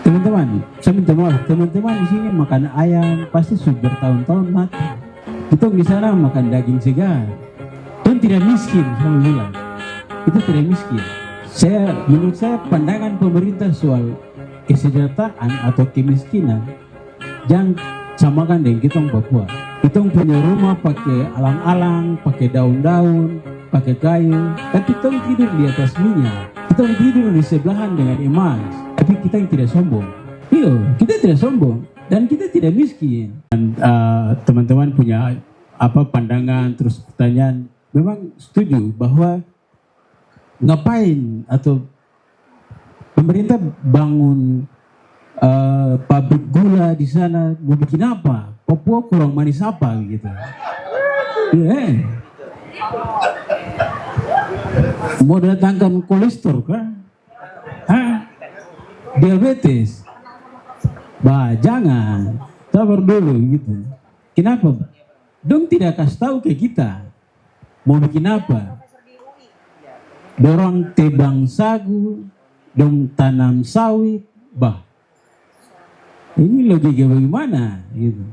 Teman-teman, saya minta maaf, teman-teman di sini makan ayam pasti sudah bertahun-tahun mati. Kita di sana makan daging segar. Itu tidak miskin, saya bilang. Itu tidak miskin. Menurut saya pandangan pemerintah soal kesejahteraan atau kemiskinan jangan samakan dengan kita orang Papua. Kita punya rumah pakai alang-alang, pakai daun-daun, pakai kayu, tapi kita tidur di atas minyak. Kita tidur di sebelahan dengan emas, tapi kita yang tidak sombong. Iya, kita tidak sombong dan kita tidak miskin. Dan teman-teman punya pandangan terus pertanyaan, memang setuju bahwa ngapain atau pemerintah bangun pabrik gula di sana, mau bikin apa? Papua kurang manis apa gitu. Mau datangkan kolesterol kah? Diabetes? Bah, jangan. Sabar dulu gitu. Kenapa? Dong tidak kasih tahu ke kita mau bikin apa. Dorong tebang sagu, dong tanam sawit, bah. Ini logika bagaimana gitu.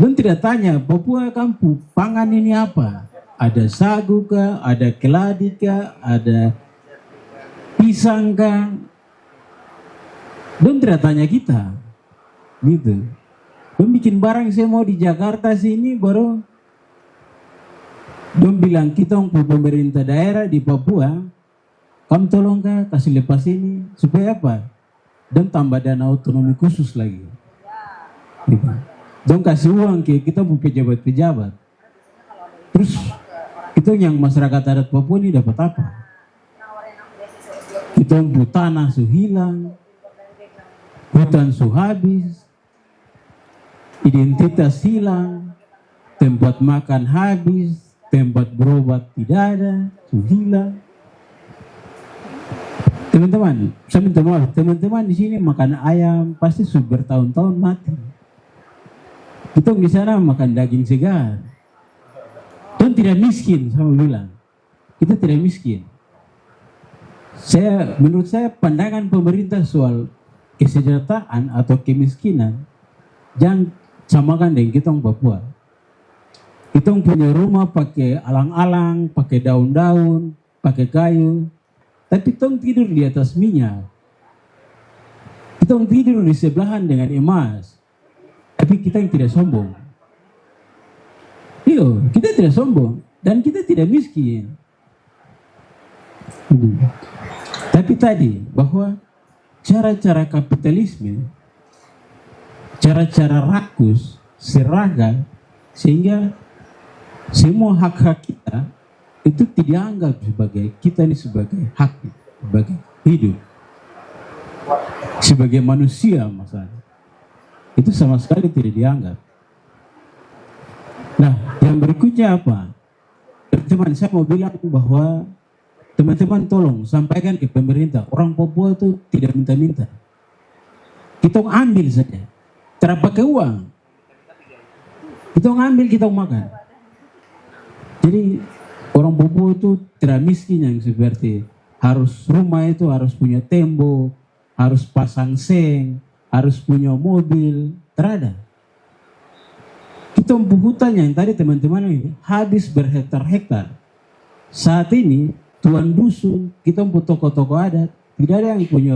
Dong tidak tanya Papua kampung pangan ini apa? Ada sagu kah, ada keladi kah, ada pisang kah? Dong tidak tanya kita gitu. Dong bikin barang semua di Jakarta sini baru dong bilang kita untuk pemerintah daerah di Papua, kamu tolong kah kasih lepas ini supaya apa? Dan tambah dana otonomi khusus lagi. Gitu. Dong kasih uang ke kita mau pejabat-pejabat. Terus itu yang masyarakat adat Papua ini dapat apa? Kita mau tanah su hilang, hutan su habis, identitas hilang, tempat makan habis, tempat berobat tidak ada, su hilang. Teman-teman, saya minta maaf, teman-teman di sini makan ayam pasti sudah bertahun-tahun mati. Kita di sana makan daging segar. Dan tidak miskin, saya bilang. Kita tidak miskin. Menurut saya pandangan pemerintah soal kesejahteraan atau kemiskinan jangan samakan dengan kita orang Papua. Kita punya rumah pakai alang-alang, pakai daun-daun, pakai kayu. Tapi tong tidur di atas minyak. Kita tidur di sebelahan dengan emas. Tapi kita yang tidak sombong. Iya, kita tidak sombong. Dan kita tidak miskin. Tapi tadi, bahwa cara-cara kapitalisme, cara-cara rakus, seragam, sehingga semua hak-hak kita itu tidak dianggap sebagai kita ini sebagai hak, sebagai hidup, sebagai manusia masalah itu sama sekali tidak dianggap. Nah, yang berikutnya apa? Teman-teman, saya mau bilang bahwa teman-teman tolong sampaikan ke pemerintah, orang Papua itu tidak minta-minta. Kita ambil saja, cara pakai uang. Kita ambil, kita makan. Jadi orang Papua itu tidak miskin yang seperti harus rumah itu harus punya tembok, harus pasang seng, harus punya mobil, terada. Kita hutan yang tadi teman-teman ini habis berhektar-hektar. Saat ini tuan dusun, kita toko-toko adat, tidak ada yang punya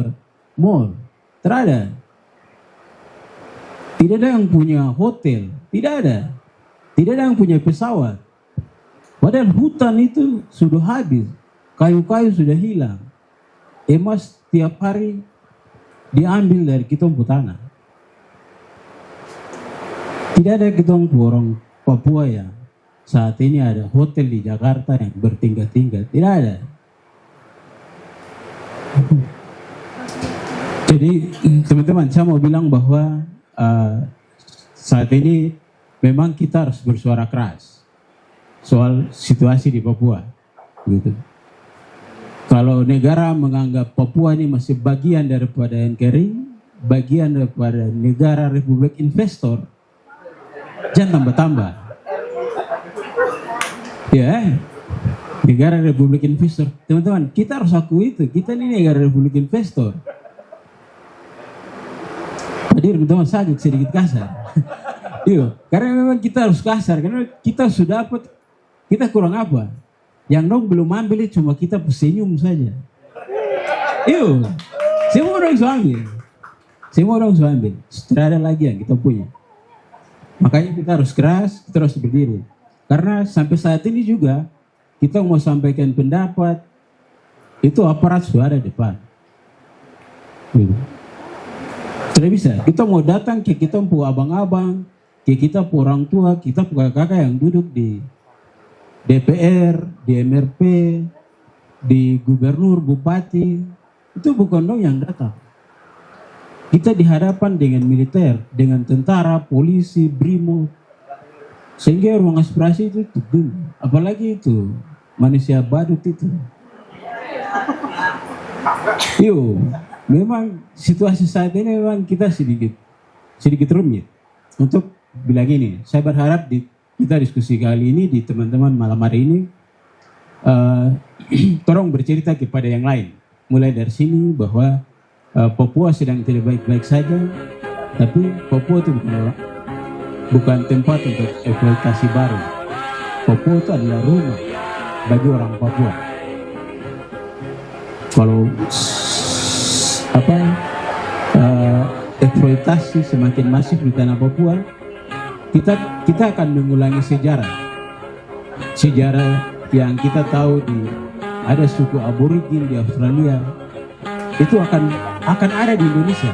mall, terada. Tidak ada yang punya hotel, tidak ada. Tidak ada yang punya pesawat. Padahal hutan itu sudah habis, kayu-kayu sudah hilang. Emas tiap hari diambil dari kita tanah. Tidak ada kita orang Papua ya saat ini ada hotel di Jakarta yang bertingkat-tingkat. Tidak ada. Jadi teman-teman, saya mau bilang bahwa saat ini memang kita harus bersuara keras soal situasi di Papua, gitu. Kalau negara menganggap Papua ini masih bagian daripada NKRI, bagian daripada negara Republik Investor, jangan tambah-tambah. Ya, negara Republik Investor, teman-teman, kita harus akui itu. Kita ini negara Republik Investor. Hadir teman sakit sedikit kasar. Iya, karena memang kita harus kasar, karena kita sudah dapat, kita kurang apa? Yang dong belum ambil itu cuma kita senyum saja. Iya, semua orang sudah ambil. Semua orang sudah ambil. Tidak ada lagi yang kita punya. Makanya kita harus keras, kita harus berdiri. Karena sampai saat ini juga, kita mau sampaikan pendapat, itu aparat sudah ada depan. Gitu. Tidak bisa, kita mau datang ke kita pu abang-abang, ke kita pu orang tua, kita pu kakak yang duduk di DPR, di MRP, di gubernur, bupati, itu bukan dong yang datang. Kita dihadapan dengan militer, dengan tentara, polisi, brimo, sehingga ruang aspirasi itu tutup. Apalagi itu manusia badut itu. Yo, memang situasi saat ini memang kita sedikit rumit untuk bilang ini. Saya berharap kita diskusi kali ini di teman-teman malam hari ini, tolong bercerita kepada yang lain. Mulai dari sini bahwa Papua sedang tidak baik-baik saja, tapi Papua itu bukan tempat untuk eksploitasi baru. Papua itu adalah rumah bagi orang Papua. Kalau eksploitasi semakin masif di tanah Papua, kita akan mengulangi sejarah yang kita tahu ada suku aborigin di Australia, itu akan ada di Indonesia.